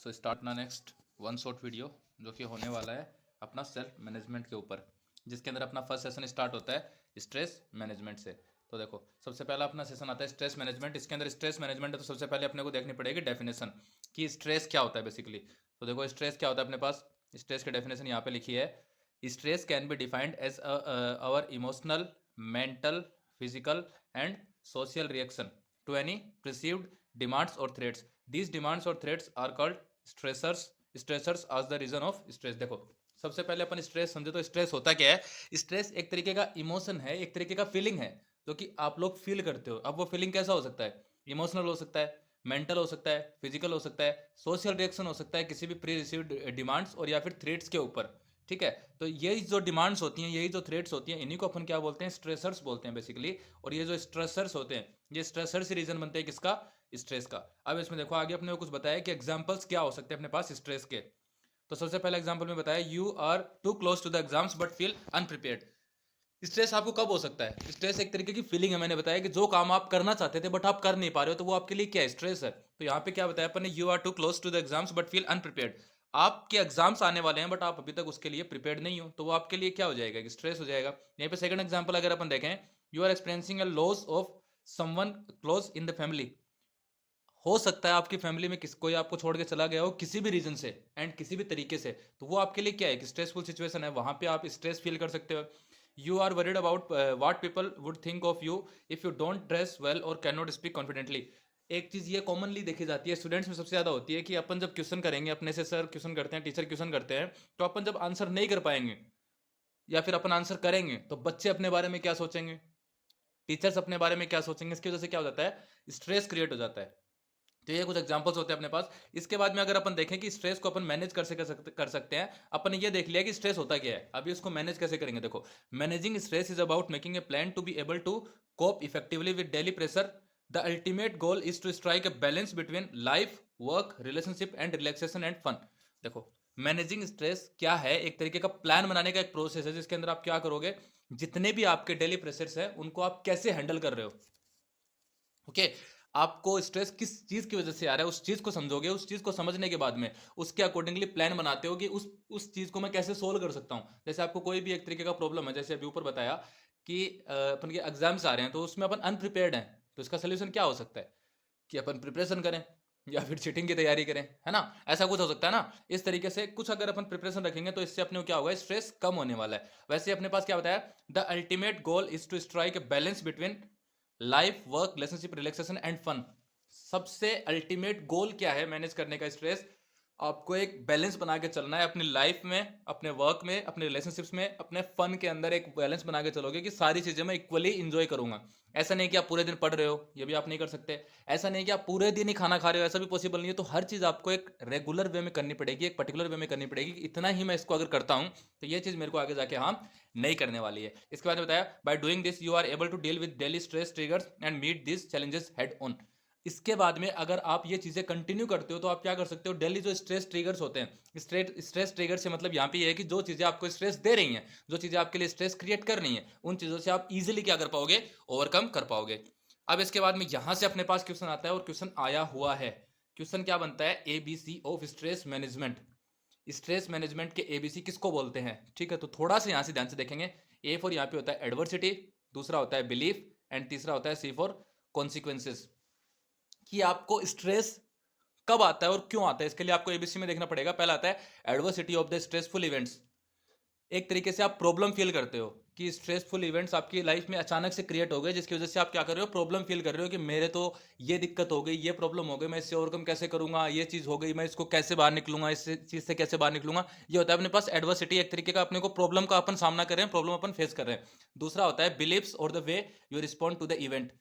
So start ना next one shot video जो कि होने वाला है अपना सेल्फ मैनेजमेंट के ऊपर, जिसके अंदर अपना फर्स्ट सेशन स्टार्ट होता है स्ट्रेस मैनेजमेंट से। तो देखो सबसे पहला अपना सेशन आता है स्ट्रेस मैनेजमेंट। इसके अंदर स्ट्रेस मैनेजमेंट है तो सबसे पहले अपने को देखनी पड़ेगी डेफिनेशन कि स्ट्रेस क्या होता है बेसिकली। तो देखो स्ट्रेस क्या होता है, अपने पास स्ट्रेस की डेफिनेशन यहाँ पे लिखी है। Stress can be defined as our emotional, mental, physical and social reaction to any perceived demands or threats. These demands or threats are called stressors as the reason of stress। देखो सबसे पहले अपन stress समझे तो stress होता क्या है। Stress एक तरीके का इमोशन है, एक तरीके का फीलिंग है जो कि आप लोग फील करते हो। अब वो फीलिंग कैसा हो सकता है, इमोशनल हो सकता है, मेंटल हो सकता है, फिजिकल हो सकता है, सोशल रिएक्शन हो सकता है किसी भी प्री रिसीव्ड डिमांड्स और या फिर थ्रेट्स के ऊपर। ठीक है, तो यही जो डिमांड्स होती हैं, यही जो थ्रेट्स होती हैं, इन्हीं को अपन क्या बोलते हैं, स्ट्रेसर्स बोलते हैं बेसिकली। और ये जो स्ट्रेसर्स होते हैं, ये स्ट्रेसर्स रीजन बनते हैं किसका, स्ट्रेस का। अब इसमें देखो आगे अपने को कुछ बताया कि एग्जांपल्स क्या हो सकते हैं अपने पास स्ट्रेस के। तो सबसे पहला एग्जांपल में बताया you are too close to the exams but feel unprepared. Stress आपको कब हो सकता है, स्ट्रेस एक तरीके की फीलिंग है। मैंने बताया कि जो काम आप करना चाहते थे बट आप कर नहीं पा रहे हो, तो वो आपके लिए क्या है, स्ट्रेस है। तो यहाँ पे क्या बताया अपन ने, you are too close to the exams but feel unprepared. आपके एग्जाम्स आने वाले हैं बट आप अभी तक उसके लिए प्रिपेयर्ड नहीं हो, तो वो आपके लिए क्या हो जाएगा, स्ट्रेस हो जाएगा। यहाँ पे सेकंड एग्जाम्पल अगर अपन देखें, you are experiencing a loss of someone close in the family. हो सकता है आपकी फैमिली में कोई आपको छोड़ के चला गया हो किसी भी रीजन से एंड किसी भी तरीके से, तो वो आपके लिए क्या है, स्ट्रेसफुल सिचुएशन है। वहां पे आप स्ट्रेस फील कर सकते हो। You are worried about what people would think of you if you don't dress well और कैन नॉट स्पीक कॉन्फिडेंटली। एक चीज ये कॉमनली देखी जाती है स्टूडेंट्स में, सबसे ज्यादा होती है कि अपन जब क्वेश्चन करेंगे, अपने से सर क्वेश्चन करते हैं, टीचर क्वेश्चन करते हैं, तो अपन जब आंसर नहीं कर पाएंगे या फिर अपन आंसर करेंगे तो बच्चे अपने बारे में क्या सोचेंगे, टीचर्स अपने बारे में क्या सोचेंगे। इसकी वजह से क्या हो जाता है, स्ट्रेस क्रिएट हो जाता है। तो ये कुछ एग्जांपल्स होते हैं अपने पास। इसके बाद में अगर अपन देखें कि स्ट्रेस को अपन मैनेज कर सकते हैं, अपन ने ये देख लिया कि स्ट्रेस होता क्या है, अभी उसको मैनेज कैसे करेंगे। देखो managing stress is about making a plan to be able to cope effectively with daily pressure. The ultimate goal is to strike a balance between life, work, relationship and relaxation and fun. देखो managing stress क्या है, एक तरीके का plan बनाने का एक process है जिसके अंदर आप क्या करोगे, जितने भी आपके डेली प्रेशर्स है उनको आप कैसे हैंडल कर रहे हो। ओके, आपको स्ट्रेस किस चीज की वजह से आ रहा है उस चीज को समझोगे, उस चीज को समझने के बाद में उसके अकॉर्डिंगली प्लान बनाते हो कि उस चीज को मैं कैसे सोल्व कर सकता हूं। जैसे आपको कोई भी एक तरीके का प्रॉब्लम है, जैसे अभी ऊपर बताया कि अपन के एग्जाम्स आ रहे हैं तो उसमें अपन अनप्रिपेयर्ड हैं, तो इसका सोल्यूशन क्या हो सकता है कि अपन प्रिपरेशन करें या फिर चीटिंग की तैयारी करें, है ना। ऐसा कुछ हो सकता है ना। इस तरीके से कुछ अगर अपन प्रिपरेशन रखेंगे तो इससे अपने को क्या होगा, स्ट्रेस कम होने वाला है। वैसे अपने पास क्या बताया, the ultimate goal is to strike a balance between life, work, relationship, relaxation and fun. सबसे अल्टीमेट गोल क्या है मैनेज करने का स्ट्रेस, आपको एक बैलेंस बना के चलना है अपनी लाइफ में, अपने वर्क में, अपने रिलेशनशिप्स में, अपने फन के अंदर एक बैलेंस बना के चलोगे कि सारी चीजें मैं इक्वली इंजॉय करूंगा। ऐसा नहीं कि आप पूरे दिन पढ़ रहे हो, ये भी आप नहीं कर सकते। ऐसा नहीं कि आप पूरे दिन ही खाना खा रहे हो, ऐसा भी पॉसिबल नहीं है। तो हर चीज आपको एक रेगुलर वे में करनी पड़ेगी, एक पर्टिकुलर वे में करनी पड़ेगी कि इतना ही मैं इसको अगर करता हूं तो ये चीज मेरे को आगे जाके हाँ नहीं करने वाली है। इसके बाद में बताया by doing this you are able to deal with daily stress triggers and meet this challenges head on. इसके बाद में अगर आप ये चीजें कंटिन्यू करते हो तो आप क्या कर सकते हो, डेली जो स्ट्रेस ट्रिगर्स होते हैं, स्ट्रेस ट्रिगर से मतलब यहाँ पे ये है कि जो चीजें आपको स्ट्रेस दे रही हैं, जो चीजें आपके लिए स्ट्रेस क्रिएट कर रही हैं, उन चीजों से आप इजीली क्या कर पाओगे, ओवरकम कर पाओगे। अब इसके बाद में यहां से अपने पास क्वेश्चन आता है और क्वेश्चन आया हुआ है। क्वेश्चन क्या बनता है, ABC of stress management. Stress management के एबीसी किसको बोलते हैं, ठीक है। तो थोड़ा सा यहां से ध्यान से देखेंगे। ए फॉर यहाँ पे होता है एडवर्सिटी, दूसरा होता है बिलीफ एंड तीसरा होता है सी फॉर कॉन्सिक्वेंसेस। कि आपको स्ट्रेस कब आता है और क्यों आता है, इसके लिए आपको एबीसी में देखना पड़ेगा। पहला आता है adversity of the stressful events. एक तरीके से आप प्रॉब्लम फील करते हो कि स्ट्रेसफुल इवेंट्स आपकी लाइफ में अचानक से क्रिएट हो गए, जिसकी वजह से आप क्या कर रहे हो, प्रॉब्लम फील कर रहे हो कि मेरे तो ये दिक्कत हो गई, ये प्रॉब्लम हो गई, मैं इससे ओवरकम कैसे करूंगा, ये चीज हो गई, मैं इसको कैसे बाहर निकलूंगा, इस चीज से कैसे बाहर निकलूंगा। ये होता है अपने पास एडवर्सिटी, एक तरीके का अपने को प्रॉब्लम का अपन सामना कर रहे हैं, प्रॉब्लम अपन फेस कर रहे हैं। दूसरा होता है बिलीव्स और the way you respond to the event.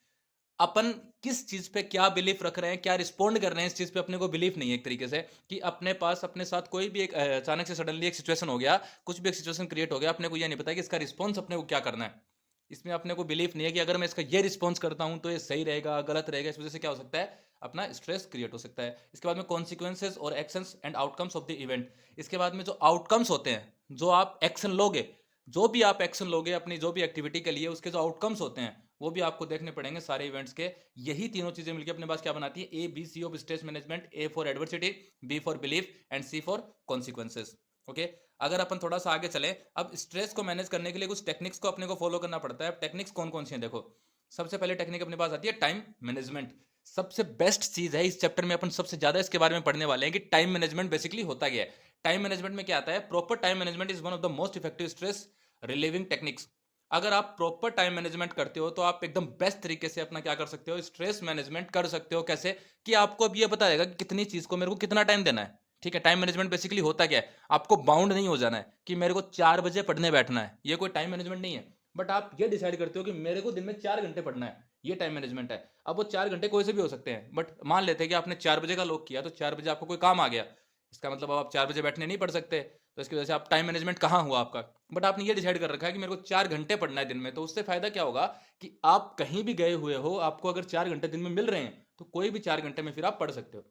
अपन किस चीज पे क्या बिलीफ रख रहे हैं, क्या रिस्पॉन्ड कर रहे हैं, इस चीज पे अपने को बिलीफ नहीं है। एक तरीके से कि अपने पास अपने साथ कोई भी एक अचानक से सडनली एक सिचुएशन हो गया, कुछ भी एक सिचुएशन क्रिएट हो गया, अपने को ये नहीं पता कि इसका रिस्पॉन्स अपने को क्या करना है। इसमें अपने को बिलीफ नहीं है कि अगर मैं इसका ये रिस्पॉन्स करता हूं तो ये सही रहेगा, गलत रहेगा। इस वजह से क्या हो सकता है, अपना स्ट्रेस क्रिएट हो सकता है। इसके बाद में कॉन्सिक्वेंसेज और actions and outcomes of the event. इसके बाद में जो आउटकम्स होते हैं, जो आप एक्शन लोगे, जो भी आप एक्शन लोगे अपनी जो भी एक्टिविटी के लिए, उसके जो आउटकम्स होते हैं वो भी आपको देखने पड़ेंगे सारे इवेंट्स के। यही तीनों चीजें मिलकर अपने पास क्या बनाती है, A B C of stress management. A for adversity, B for belief and C for consequences. Okay, अगर अपन थोड़ा सा आगे चले, अब स्ट्रेस को मैनेज करने के लिए कुछ टेक्निक्स को अपने को फॉलो करना पड़ता है। अब टेक्निक्स कौन कौन सी हैं देखो, सबसे पहले टेक्निक अपने पास आती है टाइम मैनेजमेंट। सबसे बेस्ट चीज है इस चैप्टर में, अपन सबसे ज्यादा इसके बारे में पढ़ने वाले हैं कि टाइम मैनेजमेंट बेसिकली होता क्या है। टाइम मैनेजमेंट में क्या आता है, proper time management is one of the most effective stress relieving techniques. अगर आप प्रॉपर टाइम मैनेजमेंट करते हो तो आप एकदम बेस्ट तरीके से अपना क्या कर सकते हो, स्ट्रेस मैनेजमेंट कर सकते हो। कैसे, कि आपको अब ये बताएगा कि कितनी चीज को मेरे को कितना टाइम देना है। ठीक है, टाइम मैनेजमेंट बेसिकली होता क्या है, आपको बाउंड नहीं हो जाना है कि मेरे को 4 बजे पढ़ने बैठना है, ये कोई टाइम मैनेजमेंट नहीं है। बट आप ये डिसाइड करते हो कि मेरे को दिन में 4 घंटे पढ़ना है, ये टाइम मैनेजमेंट है। अब वो 4 घंटे कोई से भी हो सकते हैं, बट मान लेते हैं कि आपने 4 बजे का लॉक किया, तो 4 बजे आपको कोई काम आ गया, इसका मतलब अब आप 4 बजे बैठने नहीं पढ़ सकते। तो इसकी वजह से आप टाइम मैनेजमेंट कहाँ हुआ आपका। बट आपने ये डिसाइड कर रखा है कि मेरे को 4 घंटे पढ़ना है दिन में, तो उससे फायदा क्या होगा कि आप कहीं भी गए हुए हो, आपको अगर 4 घंटे दिन में मिल रहे हैं तो कोई भी 4 घंटे में फिर आप पढ़ सकते हो।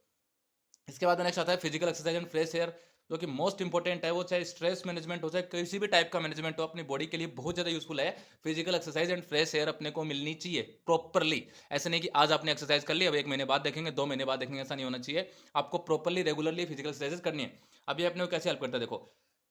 इसके बाद नेक्स्ट आता है physical exercise and fresh air, जो कि मोस्ट इंपॉर्टेंट है। वो चाहे स्ट्रेस मैनेजमेंट हो, चाहे किसी भी टाइप का मैनेजमेंट हो, अपनी बॉडी के लिए बहुत ज्यादा यूजफुल है। Physical exercise and fresh air अपने को मिलनी चाहिए प्रॉपरली। ऐसे नहीं कि आज आपने एक्सरसाइज कर ली, अब 1 महीने बाद देखेंगे, 2 महीने बाद देखेंगे, ऐसा नहीं होना चाहिए। आपको प्रॉपरली रेगुलरली फिजिकल एक्सरसाइज करनी है। अब ये अपने को कैसे हेल्प करता है देखो,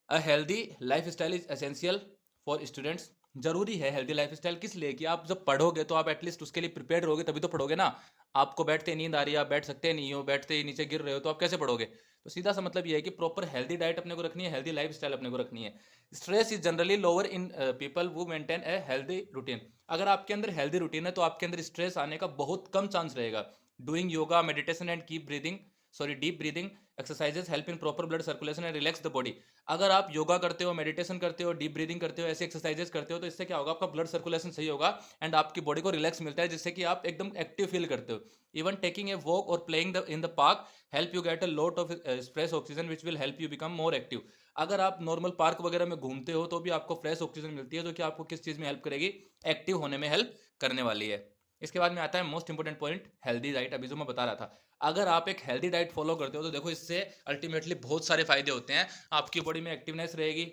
a healthy life style is essential for students. जरूरी है हेल्दी लाइफ स्टाइल, किस लिए, कि आप जब पढ़ोगे तो आप एटलीस्ट उसके लिए प्रिपेयर रहोगे, तभी तो पढ़ोगे ना। आपको बैठते नींद आ रही है, आप बैठ सकते नहीं हो, बैठते ही नीचे गिर रहे हो, तो आप कैसे पढ़ोगे। तो सीधा सा मतलब ये है कि प्रॉपर हेल्दी डाइट अपने को रखनी है, हेल्दी लाइफ स्टाइल अपने को रखनी है। Stress is generally lower in people वो मेंटेन ए हेल्दी रूटीन। अगर आपके अंदर हेल्दी रूटीन है तो आपके अंदर स्ट्रेस आने का बहुत कम चांस रहेगा। Doing yoga, meditation and keep breathing, sorry deep breathing exercises help in proper blood circulation and relax the body. अगर आप योगा करते हो, मेडिटेशन करते हो, डीप ब्रीदिंग करते हो, ऐसे एक्सरसाइजेस करते हो, तो इससे क्या होगा, आपका ब्लड सर्कुलेशन सही होगा एंड आपकी बॉडी को रिलैक्स मिलता है, जिससे कि आप एकदम एक्टिव फील करते हो। इवन टेकिंग ए वॉक और playing in the park help you get a lot of fresh oxygen which will help you become more active. अगर आप नॉर्मल पार्क वगैरह में घूमते हो तो भी आपको फ्रेश ऑक्सीजन मिलती है, जो कि आपको किस चीज़ में हेल्प करेगी, एक्टिव होने में हेल्प करने वाली है। इसके बाद में आता है most important point, healthy diet. अभी जो मैं बता रहा था, अगर आप एक हेल्दी डाइट फॉलो करते हो तो देखो इससे अल्टीमेटली बहुत सारे फायदे होते हैं। आपकी बॉडी में एक्टिवनेस रहेगी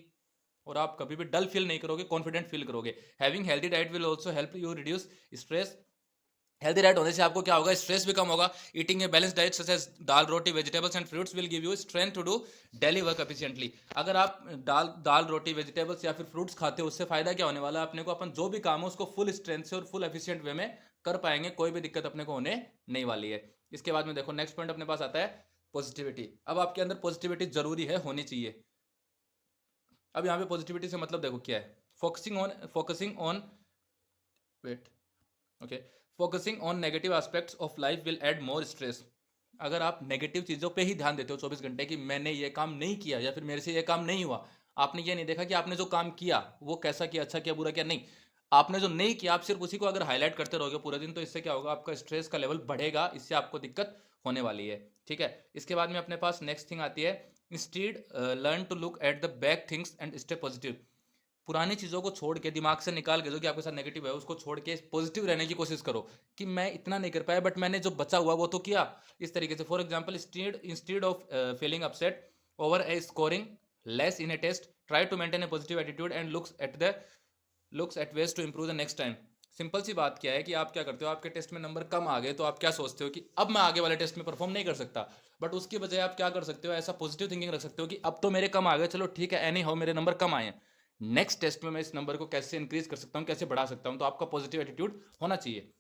और आप कभी भी डल फील नहीं करोगे, कॉन्फिडेंट फील करोगे। Having healthy diet will also help you reduce stress. Healthy diet होने से आपको क्या होगा, स्ट्रेस भी कम होगा। Eating a balance diet such as dal roti vegetables and fruits will give you strength to do daily work efficiently. अगर आप दाल रोटी वेजिटेबल्स या फिर फ्रूट्स खाते हो, उससे फायदा क्या होने वाला है, अपने को अपन जो भी काम है उसको फुल स्ट्रेंथ से और फुल एफिशिएंट वे में कर पाएंगे, कोई भी दिक्कत अपने को होने नहीं वाली है। इसके बाद में देखो नेक्स्ट पॉइंट अपने पास आता है पॉजिटिविटी। अब आपके अंदर पॉजिटिविटी जरूरी है, होनी चाहिए। अब यहाँ पे पॉजिटिविटी से मतलब देखो क्या है, focusing on weight, okay, focusing on negative aspects of life will add more stress. अगर आप नेगेटिव चीज़ों पे ही ध्यान देते हो 24 घंटे, कि मैंने ये काम नहीं किया या फिर मेरे से ये काम नहीं हुआ, आपने ये नहीं देखा कि आपने जो काम किया वो कैसा किया, अच्छा किया, बुरा किया, नहीं, आपने जो नहीं किया आप सिर्फ उसी को अगर हाईलाइट करते रहोगे पूरे दिन, तो इससे क्या होगा, आपका स्ट्रेस का लेवल बढ़ेगा, इससे आपको दिक्कत होने वाली है। ठीक है, इसके बाद में अपने पास नेक्स्ट थिंग आती है, instead learn to look at the back things and stay positive. पुरानी चीज़ों को छोड़ के, दिमाग से निकाल के, जो कि आपके साथ नेगेटिव है उसको छोड़ के पॉजिटिव रहने की कोशिश करो, कि मैं इतना नहीं कर पाया बट मैंने जो बचा हुआ वो तो किया। इस तरीके से for example, instead of feeling upset over a scoring less in a test, try to maintain a positive attitude and looks at ways to improve the next time. Simple सी बात क्या है कि आप क्या करते हो, आपके टेस्ट में नंबर कम आ गए तो आप क्या सोचते हो कि अब मैं आगे वाले टेस्ट में परफॉर्म नहीं कर सकता। बट उसकी बजाय आप क्या कर सकते हो, ऐसा पॉजिटिव थिंकिंग रख सकते हो कि अब तो मेरे कम आ गए, चलो ठीक है, एनी हाउ मेरे नंबर कम आए हैं, नेक्स्ट टेस्ट में मैं इस नंबर को कैसे इंक्रीज कर सकता हूँ, कैसे बढ़ा सकता हूँ। तो आपका पॉजिटिव एटीट्यूड होना चाहिए।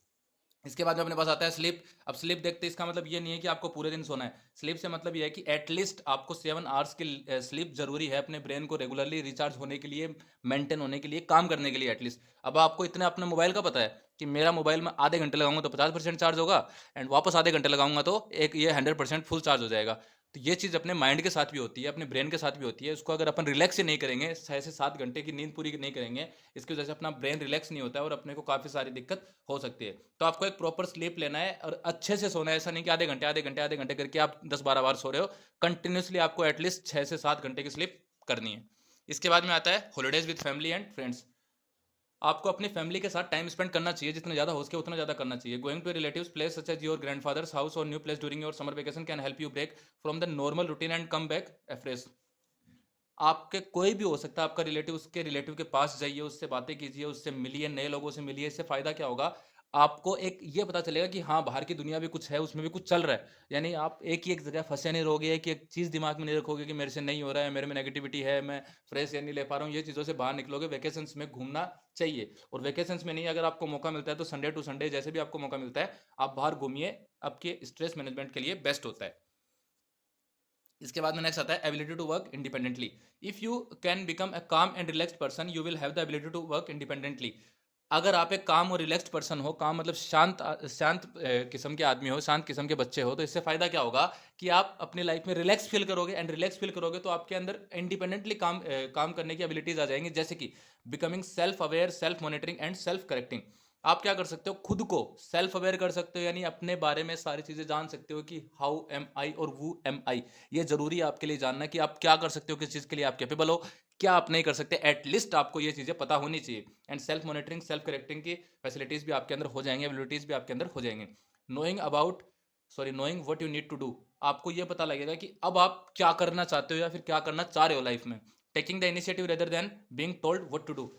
इसके बाद में अपने पास आता है स्लीप। अब स्लीप देखते इसका मतलब ये नहीं है कि आपको पूरे दिन सोना है। स्लीप से मतलब ये है कि एटलीस्ट आपको 7 आवर्स की स्लीप जरूरी है अपने ब्रेन को रेगुलरली रिचार्ज होने के लिए, मेंटेन होने के लिए, काम करने के लिए एटलीस्ट। अब आपको इतना अपने मोबाइल का पता है कि मेरा मोबाइल में आधे घंटे लगाऊंगा तो 50% चार्ज होगा, एंड वापस आधे घंटे लगाऊंगा तो एक ये 100% फुल चार्ज हो जाएगा। तो ये चीज़ अपने माइंड के साथ भी होती है, अपने ब्रेन के साथ भी होती है। उसको अगर अपन रिलैक्स से नहीं करेंगे, 6 से 7 घंटे की नींद पूरी नहीं करेंगे, इसकी वजह से अपना ब्रेन रिलैक्स नहीं होता है और अपने को काफ़ी सारी दिक्कत हो सकती है। तो आपको एक प्रॉपर स्लीप लेना है और अच्छे से सोना है। ऐसा नहीं कि आधे घंटे आधे घंटे करके आप 10-12 बार सो रहे हो। कंटिन्यूसली आपको एटलीस्ट 6 से 7 घंटे की स्लीप करनी है। इसके बाद में आता है holidays with family and friends. आपको अपनी फैमिली के साथ टाइम स्पेंड करना चाहिए, जितना ज़्यादा हो सके उतना ज़्यादा करना चाहिए। Going to relatives place such as your grandfather's house और new place during your summer vacation can help you break from the normal routine and come back fresh. आपके कोई भी हो सकता है, आपका रिलेटिव, उसके रिलेटिव के पास जाइए, उससे बातें कीजिए, उससे मिलिए, नए लोगों से मिलिए। इससे फायदा क्या होगा, आपको एक ये पता चलेगा कि हाँ बाहर की दुनिया भी कुछ है, उसमें भी कुछ चल रहा है। यानी आप एक ही एक जगह फंसे नहीं रहोगे, एक ही एक चीज़ दिमाग में नहीं रखोगे कि मेरे से नहीं हो रहा है, मेरे में नेगेटिविटी है, मैं फ्रेश एयर नहीं ले पा रहा हूँ। ये चीज़ों से बाहर निकलोगे। वैकेशंस में घूमना चाहिए, और वैकेशंस में नहीं, अगर आपको मौका मिलता है तो संडे टू संडे जैसे भी आपको मौका मिलता है आप बाहर घूमिए, आपके स्ट्रेस मैनेजमेंट के लिए बेस्ट होता है। इसके बाद में नेक्स्ट आता है ability to work independently. If you can become a calm and relaxed person, you will have the ability to work independently. अगर आप एक काम और रिलैक्स्ड पर्सन हो, काम मतलब शांत शांत किस्म के आदमी हो, शांत किस्म के बच्चे हो, तो इससे फायदा क्या होगा कि आप अपनी लाइफ में रिलैक्स फील करोगे, एंड रिलैक्स फील करोगे तो आपके अंदर इंडिपेंडेंटली काम करने की एबिलिटीज आ जाएंगी, जैसे कि becoming self aware, self monitoring and self correcting. आप क्या कर सकते हो, खुद को सेल्फ अवेयर कर सकते हो, यानी अपने बारे में सारी चीजें जान सकते हो कि हाउ एम आई और वू एम आई। ये जरूरी है आपके लिए जानना कि आप क्या कर सकते हो, किस चीज के लिए आप कैपेबल हो, क्या आप नहीं कर सकते। एटलीस्ट आपको ये चीजें पता होनी चाहिए। And self monitoring, self correcting की फैसिलिटीज भी आपके अंदर हो जाएंगे, एबिलिटीज भी आपके अंदर हो जाएंगे। Knowing about knowing what you need to do, आपको ये पता लगेगा कि अब आप क्या करना चाहते हो या फिर क्या करना चाह रहे हो लाइफ में। Taking the initiative rather than being told what to do,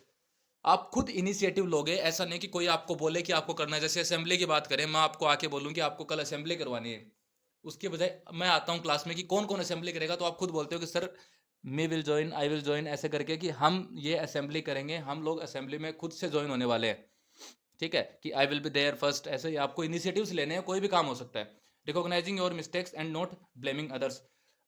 आप खुद इनिशिएटिव लोगे, ऐसा नहीं कि कोई आपको बोले कि आपको करना है। जैसे असेंबली की बात करें, मैं आपको आके बोलूं कि आपको कल असेंबली करवानी है, उसके बजाय मैं आता हूं क्लास में कि कौन कौन असेंबली करेगा, तो आप खुद बोलते हो कि sir me will join, I will join, ऐसे करके कि हम ये असेंबली करेंगे, हम लोग असेंबली में खुद से ज्वाइन होने वाले हैं। ठीक है, कि I will be there first. ऐसे ही आपको इनिशिएटिव्स लेने हैं, कोई भी काम हो सकता है। Recognising your mistakes and not blaming others,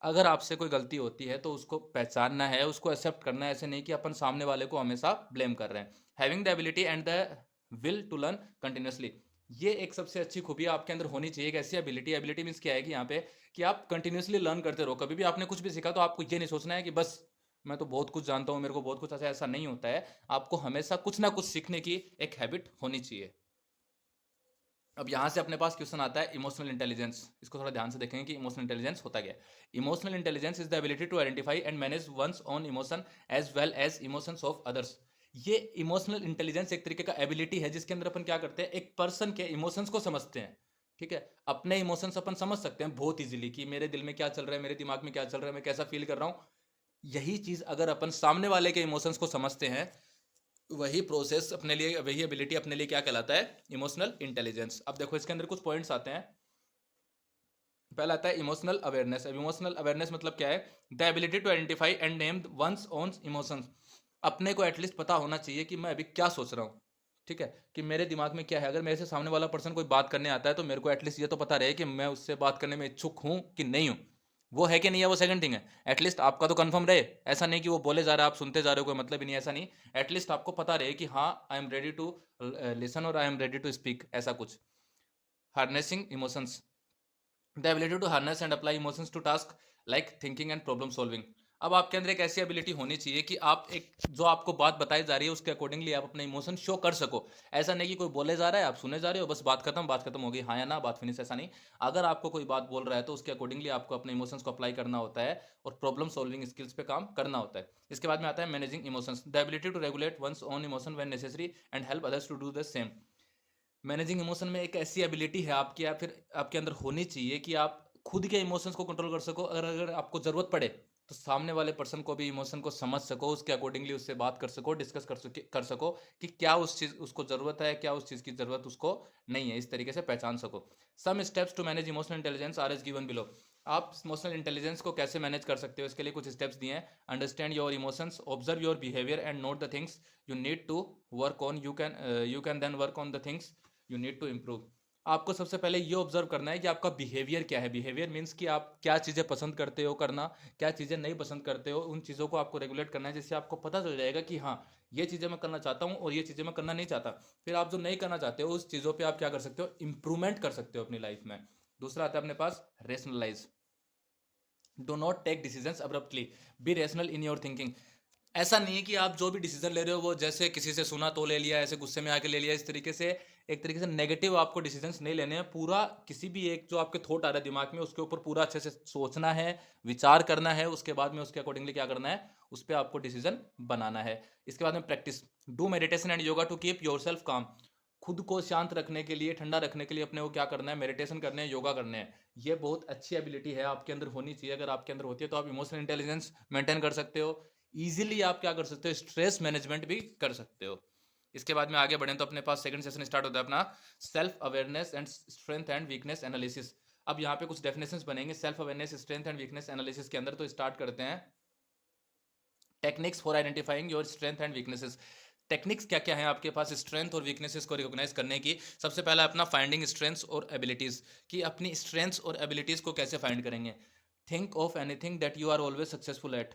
अगर आपसे कोई गलती होती है तो उसको पहचानना है, उसको एक्सेप्ट करना है, ऐसे नहीं कि अपन सामने वाले को हमेशा ब्लेम कर रहे हैं। Having the ability and the will to learn continuously, ये एक सबसे अच्छी खूबी आपके अंदर होनी चाहिए। एक ऐसी एबिलिटी, एबिलिटी मीन्स क्या है कि यहाँ पे कि आप कंटिन्यूसली लर्न करते रहो। कभी भी आपने कुछ भी सीखा तो आपको ये नहीं सोचना है कि बस मैं तो बहुत कुछ जानता हूँ, मेरे को बहुत कुछ आता है, ऐसा नहीं होता है। आपको हमेशा कुछ ना कुछ सीखने की एक हैबिट होनी चाहिए। अब यहाँ से अपने पास क्वेश्चन आता है इमोशनल इंटेलिजेंस। इसको थोड़ा ध्यान से देखेंगे कि इमोशनल इंटेलिजेंस होता क्या है। Emotional intelligence is the ability to identify and manage one's own emotion as well as emotions of others. ये इमोशनल इंटेलिजेंस एक तरीके का एबिलिटी है जिसके अंदर अपन क्या करते हैं, एक पर्सन के इमोशंस को समझते हैं। ठीक है, अपने इमोशंस अपन समझ सकते हैं बहुत इजीली कि मेरे दिल में क्या चल रहा है, मेरे दिमाग में क्या चल रहा है, मैं कैसा फील कर रहा हूँ। यही चीज अगर अपन सामने वाले के इमोशंस को समझते हैं, वही प्रोसेस अपने लिए, वही एबिलिटी अपने लिए क्या कहलाता है, इमोशनल इंटेलिजेंस। अब देखो इसके अंदर कुछ पॉइंट्स आते हैं। पहला आता है इमोशनल अवेयरनेस। अब इमोशनल अवेयरनेस मतलब क्या है, the ability to identify and name one's own emotions. अपने को एटलीस्ट पता होना चाहिए कि मैं अभी क्या सोच रहा हूँ। ठीक है, कि मेरे दिमाग में क्या है। अगर मेरे से सामने वाला पर्सन कोई बात करने आता है तो मेरे को एटलीस्ट ये तो पता रहे कि मैं उससे बात करने में इच्छुक हूँ कि नहीं हूँ। वो है कि नहीं है वो सेकंड थिंग है, एटलीस्ट आपका तो कंफर्म रहे। ऐसा नहीं कि वो बोले जा रहा है आप सुनते जा रहे हो, कोई मतलब ही नहीं, ऐसा नहीं। एटलीस्ट आपको पता रहे कि हाँ I am ready to listen और I am ready to speak, ऐसा कुछ। Harnessing emotions, the ability to harness and apply emotions to task like thinking and problem solving. अब आपके अंदर एक ऐसी एबिलिटी होनी चाहिए कि आप एक जो आपको बात बताई जा रही है उसके अकॉर्डिंगली आप अपने इमोशन शो कर सको। ऐसा नहीं कि कोई बोले जा रहा है आप सुने जा रहे हो, बस बात खत्म हो गई, हाँ या ना, बात फिनिश, ऐसा नहीं। अगर आपको कोई बात बोल रहा है तो उसके अकॉर्डिंगली आपको अपने इमोशंस को अप्लाई करना होता है और प्रॉब्लम सॉल्विंग स्किल्स पे काम करना होता है। इसके बाद में आता है managing emotions, the ability to regulate one's own emotion when necessary and help others to do the same. Managing emotion में एक ऐसी एबिलिटी है आपकी, या फिर आपके अंदर होनी चाहिए कि आप खुद के इमोशंस को कंट्रोल कर सको। अगर अगर आपको ज़रूरत पड़े तो सामने वाले पर्सन को भी इमोशन को समझ सको, उसके अकॉर्डिंगली उससे बात कर सको, डिस्कस कर सको कि क्या उस चीज़ उसको ज़रूरत है, क्या उस चीज़ की ज़रूरत उसको नहीं है, इस तरीके से पहचान सको। Some steps to manage emotional intelligence are as given below. आप इमोशनल इंटेलिजेंस को कैसे मैनेज कर सकते हो, इसके लिए कुछ स्टेप्स दिए हैं। Understand your emotions, observe your behaviour and note the things you need to work on. You can then work on the things you need to improve. आपको सबसे पहले ये ऑब्जर्व करना है कि आपका बिहेवियर क्या है। बिहेवियर मीन्स कि आप क्या चीज़ें पसंद करते हो करना, क्या चीज़ें नहीं पसंद करते हो, उन चीज़ों को आपको रेगुलेट करना है, जिससे आपको पता चल जाएगा कि हाँ ये चीज़ें मैं करना चाहता हूँ और ये चीज़ें मैं करना नहीं चाहता। फिर आप जो नहीं करना चाहते हो उस चीज़ों पर आप क्या कर सकते हो, इंप्रूवमेंट कर सकते हो अपनी लाइफ में। दूसरा आता है अपने पास rationalise, do not take decisions abruptly, be rational in your thinking. ऐसा नहीं है कि आप जो भी डिसीजन ले रहे हो वो जैसे किसी से सुना तो ले लिया, ऐसे गुस्से में आके ले लिया, इस तरीके से एक तरीके से नेगेटिव आपको डिसीजंस नहीं लेने हैं। पूरा किसी भी एक जो आपके थॉट आ रहा है दिमाग में उसके ऊपर पूरा अच्छे से सोचना है, विचार करना है, उसके बाद में उसके अकॉर्डिंगली क्या करना है, उस पर आपको डिसीजन बनाना है। इसके बाद में practice, do meditation and yoga to keep yourself calm. खुद को शांत रखने के लिए, ठंडा रखने के लिए अपने को क्या करना है, मेडिटेशन करने हैं, योगा करने हैं। ये बहुत अच्छी एबिलिटी है, आपके अंदर होनी चाहिए। अगर आपके अंदर होती है तो आप इमोशनल इंटेलिजेंस मेंटेन कर सकते हो। ईजिली आप क्या कर सकते हो, स्ट्रेस मैनेजमेंट भी कर सकते हो। इसके बाद में आगे बढ़ें तो अपने पास सेकंड सेशन स्टार्ट होता है अपना self awareness and strength and weakness analysis. अब यहाँ पे कुछ डेफिनेशंस बनेंगे self awareness, strength and weakness analysis के अंदर। तो स्टार्ट करते हैं techniques for identifying your strength and weaknesses. Techniques क्या क्या है आपके पास स्ट्रेंथ और वीकनेसेस को रिकॉग्नाइज करने की। सबसे पहला अपना फाइंडिंग स्ट्रेंथ्स और एबिलिटीज, कि अपनी स्ट्रेंथ्स और एबिलिटीज को कैसे फाइंड करेंगे। Think of anything that you are always successful at.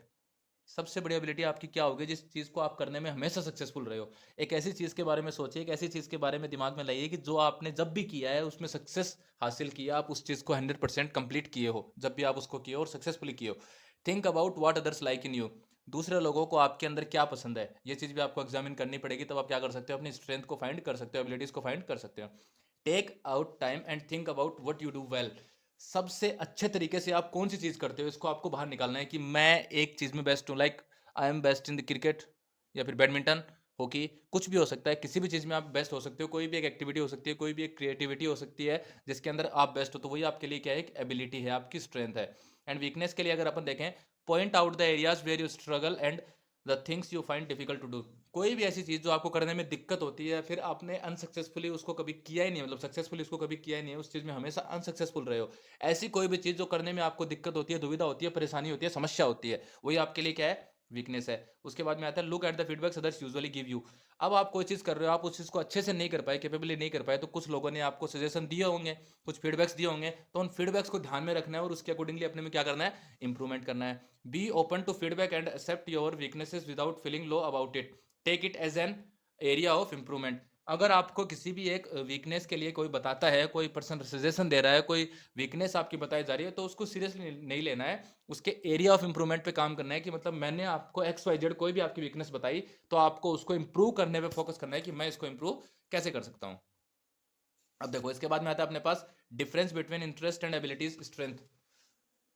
सबसे बड़ी एबिलिटी आपकी क्या होगी जिस चीज़ को आप करने में हमेशा सक्सेसफुल रहे हो। एक ऐसी चीज़ के बारे में सोचिए, एक ऐसी चीज़ के बारे में दिमाग में लाइए कि जो आपने जब भी किया है उसमें सक्सेस हासिल किया, आप उस चीज़ को 100% कंप्लीट किए हो जब भी आप उसको किए हो और सक्सेसफुली किए हो। Think about what others like in you. दूसरे लोगों को आपके अंदर क्या पसंद है, ये चीज़ भी आपको एग्जामिन करनी पड़ेगी। तब आप क्या कर सकते हो, अपनी स्ट्रेंथ को फाइंड कर सकते हो, एबिलिटीज़ को फाइंड कर सकते हो। Take out time and think about what you do well. सबसे अच्छे तरीके से आप कौन सी चीज़ करते हो इसको आपको बाहर निकालना है कि मैं एक चीज़ में बेस्ट हूँ। Like I am best in the cricket, या फिर बैडमिंटन, हॉकी, कुछ भी हो सकता है। किसी भी चीज़ में आप बेस्ट हो सकते हो, कोई भी एक एक्टिविटी हो सकती है, कोई भी एक क्रिएटिविटी हो सकती है जिसके अंदर आप बेस्ट हो, तो वही आपके लिए क्या है, एक एबिलिटी है, आपकी स्ट्रेंथ है। एंड वीकनेस के लिए अगर अपन देखें, point out the areas where you struggle and the things you find difficult to do. कोई भी ऐसी चीज़ जो आपको करने में दिक्कत होती है, फिर आपने अनसक्सेसफुली उसको कभी किया ही नहीं है, मतलब सक्सेसफुली उसको कभी किया ही नहीं है, उस चीज़ में हमेशा अनसक्सेसफुल रहे हो। ऐसी कोई भी चीज़ जो करने में आपको दिक्कत होती है, दुविधा होती है, परेशानी होती है, समस्या होती है, वही आपके लिए क्या है, वीकनेस है। उसके बाद में आता है look at the feedbacks others usually give you. अब आप कोई चीज़ कर रहे हो, आप उस चीज़ को अच्छे से नहीं कर पाए, कैपेबली नहीं कर पाए, तो कुछ लोगों ने आपको सजेशन दिए होंगे, कुछ फीडबैक्स दिए होंगे, तो उन फीडबैक्स को ध्यान में रखना है और उसके अकॉर्डिंगली अपने में क्या करना है, इंप्रूवमेंट करना है। Be open to feedback and accept your weaknesses without feeling low about it. Take it as an area of improvement. अगर आपको किसी भी एक वीकनेस के लिए कोई बताता है, कोई पर्सन सजेशन दे रहा है, कोई वीकनेस आपकी बताई जा रही है, तो उसको सीरियसली नहीं लेना है, उसके एरिया ऑफ इंप्रूवमेंट पे काम करना है। कि मतलब मैंने आपको एक्स वाई जेड कोई भी आपकी वीकनेस बताई, तो आपको उसको इंप्रूव करने पे फोकस करना है कि मैं इसको इंप्रूव कैसे कर सकता हूँ। अब देखो इसके बाद में आता है अपने पास difference between interest and abilities strength.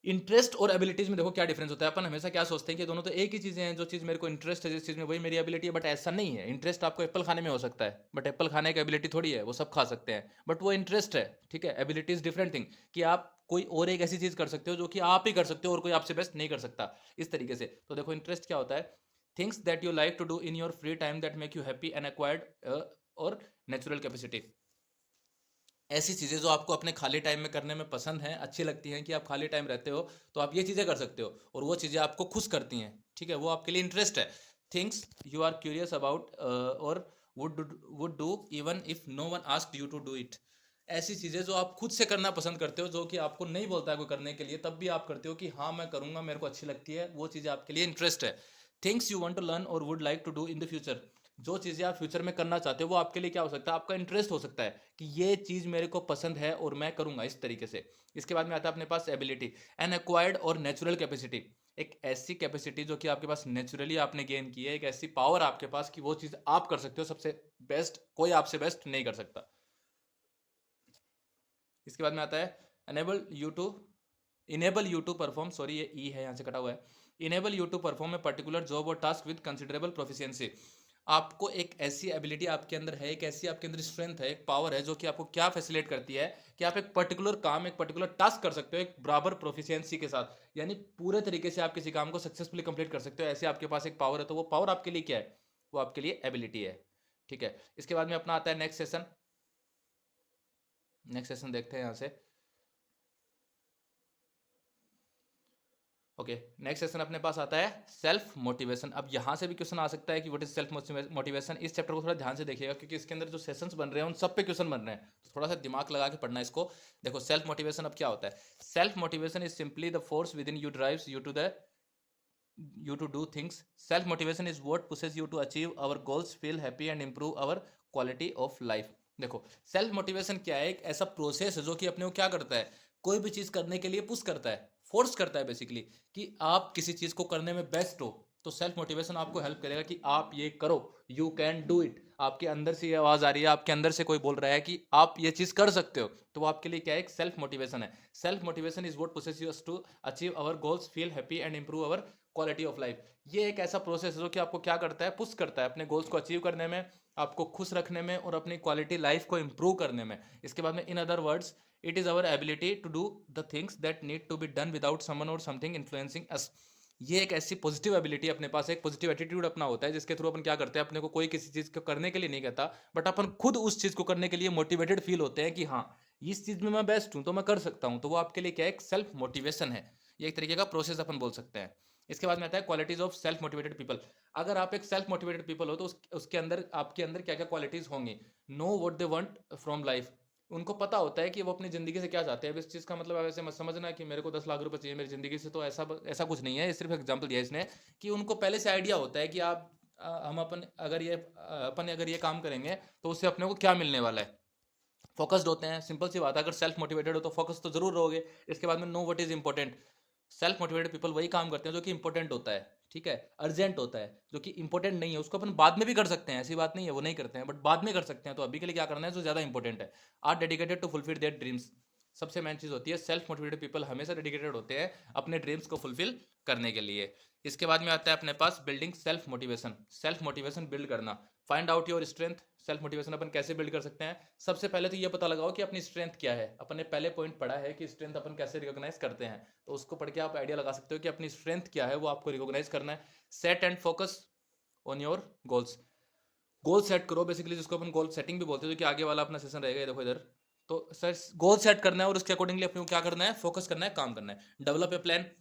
Interest और एबिलिटीज में देखो क्या डिफरेंस होता है। अपन हमेशा क्या सोचते हैं कि दोनों तो एक ही चीजें हैं, जो चीज मेरे को इंटरेस्ट है जिस चीज में, वही मेरी एबिलिटी है। बट ऐसा नहीं है। इंटरेस्ट आपको एप्पल खाने में हो सकता है, बट एप्पल खाने की एबिलिटी थोड़ी है, वो सब खा सकते हैं, बट वो इंटरेस्ट है। ठीक है, एबिलिटीज डिफरेंट थिंग, कि आप कोई और एक ऐसी चीज कर सकते हो जो कि आप ही कर सकते हो और कोई आपसे बेस्ट नहीं कर सकता, इस तरीके से। तो देखो इंटरेस्ट क्या होता है, things that you like to do in your free time that make you happy and acquired और नेचुरल कैपेसिटी। ऐसी चीज़ें जो आपको अपने खाली टाइम में करने में पसंद हैं, अच्छी लगती हैं, कि आप खाली टाइम रहते हो तो आप ये चीज़ें कर सकते हो और वो चीज़ें आपको खुश करती हैं। ठीक है, वो आपके लिए इंटरेस्ट है। Things you are curious about और would do even if no one asked you to do it. ऐसी चीज़ें जो आप खुद से करना पसंद करते हो, जो कि आपको नहीं बोलता है कोई करने के लिए, तब भी आप करते हो कि हाँ मैं करूँगा, मेरे को अच्छी लगती है, वो चीज़ें आपके लिए इंटरेस्ट है। Things you want to learn और would like to do in the future. जो चीज़ें आप फ्यूचर में करना चाहते हो वो आपके लिए क्या हो सकता है, आपका इंटरेस्ट हो सकता है, कि ये चीज़ मेरे को पसंद है और मैं करूँगा इस तरीके से। इसके बाद में आता है अपने पास एबिलिटी एंड एक्वायर्ड और नेचुरल कैपेसिटी। एक ऐसी कैपेसिटी जो कि आपके पास नेचुरली आपने गेन की है, एक ऐसी पावर आपके पास कि वो चीज़ आप कर सकते हो सबसे बेस्ट, कोई आपसे बेस्ट नहीं कर सकता। इसके बाद में आता है enable you to enable you to perform, sorry ये ई है यहाँ से कटा हुआ है। Enable you to perform a particular job और टास्क विद कंसिडरेबल प्रोफिशिएंसी। आपको एक ऐसी एबिलिटी आपके अंदर है, एक ऐसी आपके अंदर स्ट्रेंथ है, एक पावर है, जो कि आपको क्या फैसिलिटेट करती है कि आप एक पर्टिकुलर काम, एक पर्टिकुलर टास्क कर सकते हो एक बराबर प्रोफिशिएंसी के साथ, यानी पूरे तरीके से आप किसी काम को सक्सेसफुली कंप्लीट कर सकते हो। ऐसे आपके पास एक पावर है, तो वो पावर आपके लिए क्या है, वो आपके लिए एबिलिटी है। ठीक है, इसके बाद में अपना आता है नेक्स्ट सेशन। नेक्स्ट सेशन देखते हैं यहाँ से। ओके, नेक्स्ट सेशन अपने पास आता है सेल्फ मोटिवेशन। अब यहाँ से भी क्वेश्चन आ सकता है कि व्हाट इज सेल्फ मोटिवेशन। इस चैप्टर को थोड़ा ध्यान से देखिएगा, क्योंकि इसके अंदर जो सेशंस बन रहे हैं उन सब पे क्वेश्चन बन रहे हैं, तो थोड़ा सा दिमाग लगा के पढ़ना इसको। देखो सेल्फ मोटिवेशन अब क्या होता है। Self motivation is simply the force with in you drives you to do things. Self motivation is what pushes you to achieve our goals, feel happy and improve our quality of life. देखो self motivation क्या है, एक ऐसा process है जो कि अपने को क्या करता है, कोई भी चीज करने के लिए पुश करता है, फोर्स करता है बेसिकली, कि आप किसी चीज को करने में बेस्ट हो। तो सेल्फ मोटिवेशन आपको हेल्प करेगा कि आप ये करो, यू कैन डू इट। आपके अंदर से ये आवाज आ रही है, आपके अंदर से कोई बोल रहा है कि आप ये चीज कर सकते हो, तो वो आपके लिए क्या है, एक सेल्फ मोटिवेशन है। Self motivation is what pushes you to achieve our goals, feel happy and improve our quality of life. ये एक ऐसा प्रोसेस है जो कि आपको क्या करता है, पुश करता है अपने गोल्स को अचीव करने में, आपको खुश रखने में और अपनी क्वालिटी लाइफ को इंप्रूव करने में। इसके बाद में in other words it is our ability to do the things that need to be done without someone or something influencing us. ये एक ऐसी पॉजिटिव एबिलिटी अपने पास, एक पॉजिटिव एटीट्यूड अपना होता है जिसके थ्रू अपन क्या करते हैं, अपने को कोई किसी चीज़ को करने के लिए नहीं कहता, बट अपन खुद उस चीज़ को करने के लिए मोटिवेटेड फील होते हैं कि हाँ इस चीज़ में मैं बेस्ट हूँ तो मैं कर सकता हूँ। तो वो आपके लिए क्या है, एक सेल्फ मोटिवेशन है। ये एक तरीके का प्रोसेस अपन बोल सकते हैं। इसके बाद में आता है qualities of self motivated people. अगर आप एक सेल्फ मोटिवेटेड पीपल हो तो उसके अंदर, आपके अंदर क्या क्या क्वालिटीज होंगी। Know what they want from life. उनको पता होता है कि वो अपनी ज़िंदगी से क्या चाहते हैं। अब इस चीज़ का मतलब ऐसे मत समझना कि मेरे को 10 लाख रुपए चाहिए मेरी ज़िंदगी से, तो ऐसा कुछ नहीं है। ये सिर्फ एग्जाम्पल दिया इसने कि उनको पहले से आइडिया होता है कि आप हम अपन अगर ये काम करेंगे तो उससे अपने को क्या मिलने वाला है। फोकस्ड होते हैं, सिंपल सी बात है। अगर सेल्फ मोटिवेटेड हो तो फोकस तो जरूर रहोगे। इसके बाद में know what is important. Self motivated people वही काम करते हैं जो कि इंपॉर्टेंट होता है, ठीक है, अर्जेंट होता है। जो कि इंपॉर्टेंट नहीं है उसको अपन बाद में भी कर सकते हैं, ऐसी बात नहीं है वो नहीं करते हैं, बट बाद में कर सकते हैं। तो अभी के लिए क्या करना है जो ज़्यादा इंपॉर्टेंट है। Are dedicated to fulfil their dreams. सबसे मेन चीज़ होती है, सेल्फ मोटिवेटेड पीपल हमेशा डेडिकेटेड होते हैं अपने ड्रीम्स को फुलफिल करने के लिए। इसके बाद में आता है अपने पास building self motivation. Self motivation build करना, find out your strength. Self motivation अपन कैसे बिल्ड कर सकते हैं। सबसे पहले तो ये पता लगाओ कि अपनी स्ट्रेंथ क्या है। अपन ने पहले पॉइंट पढ़ा है कि स्ट्रेंथ अपन कैसे रिकॉग्नाइज करते हैं, तो उसको पढ़ के आप आइडिया लगा सकते हो कि अपनी स्ट्रेंथ क्या है, वो आपको रिकॉग्नाइज करना है। Set and focus on your goals. Goal set करो बेसिकली, जिसको अपन गोल सेटिंग भी बोलते हैं, जो कि आगे वाला अपना सेशन रहेगा, ये देखो इधर। तो सर गोल सेट करना है और उसके अकॉर्डिंगली अपने को क्या करना है, फोकस करना है, काम करना है। Develop a plan.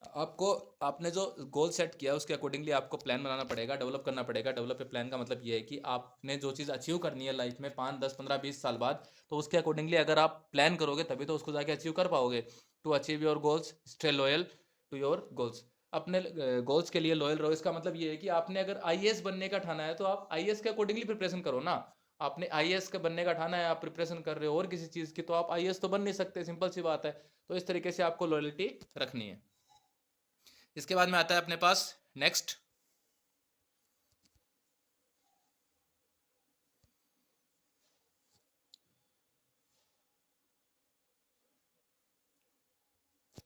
आपको, आपने जो गोल सेट किया उसके अकॉर्डिंगली आपको प्लान बनाना पड़ेगा, डेवलप करना पड़ेगा। डेवलप ए प्लान का मतलब ये है कि आपने जो चीज़ अचीव करनी है लाइफ में 5, 10, 15, 20 साल बाद, तो उसके अकॉर्डिंगली अगर आप प्लान करोगे तभी तो उसको जाके अचीव कर पाओगे। To achieve your goals stay loyal to your goals. अपने गोल्स के लिए लॉयल रहो। इसका मतलब ये है कि आपने अगर आईएएस बनने का ठाना है तो आप आईएएस के अकॉर्डिंगली प्रिपरेशन करो ना। आपने आईएएस का बनने का ठाना है, आप प्रिपरेशन कर रहे हो और किसी चीज़ की, तो आप आईएएस तो बन नहीं सकते, सिंपल सी बात है। तो इस तरीके से आपको लॉयल्टी रखनी है। इसके बाद में आता है अपने पास नेक्स्ट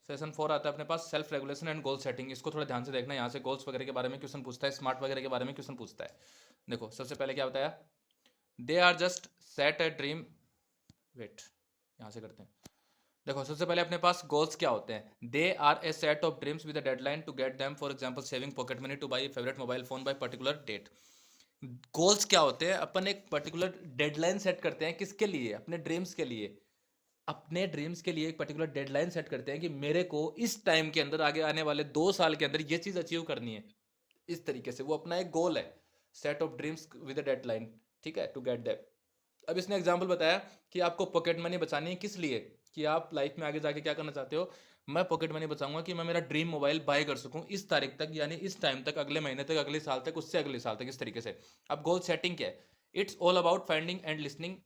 सेशन 4 आता है अपने पास self regulation and goal setting. इसको थोड़ा ध्यान से देखना, यहाँ से गोल्स वगैरह के बारे में क्वेश्चन पूछता है, स्मार्ट वगैरह के बारे में क्वेश्चन पूछता है। देखो सबसे पहले क्या बताया, they are just set a dream. Wait, यहाँ से करते हैं। देखो सबसे पहले अपने पास गोल्स क्या होते हैं। They are a set of dreams with a deadline to get them, for example saving pocket money to buy favourite mobile phone by particular date. Goals क्या होते हैं, अपन एक पर्टिकुलर डेडलाइन सेट करते हैं, किसके लिए, अपने ड्रीम्स के लिए। अपने ड्रीम्स के लिए एक पर्टिकुलर डेडलाइन सेट करते हैं कि मेरे को इस टाइम के अंदर, आगे आने वाले 2 साल के अंदर ये चीज़ अचीव करनी है। इस तरीके से वो अपना एक गोल है, set of dreams with a deadline, ठीक है, टू गेट दैट। अब इसने एग्जाम्पल बताया कि आपको पॉकेट मनी बचानी है, किस लिए, कि आप लाइफ में आगे जाके क्या करना चाहते हो। मैं पॉकेट मनी बचाऊंगा कि मैं मेरा ड्रीम मोबाइल बाय कर सकूं इस तारीख तक, यानी इस टाइम तक, अगले महीने तक, अगले साल तक, उससे अगले साल तक, इस तरीके से। अब गोल सेटिंग क्या है, it's all about finding and listening,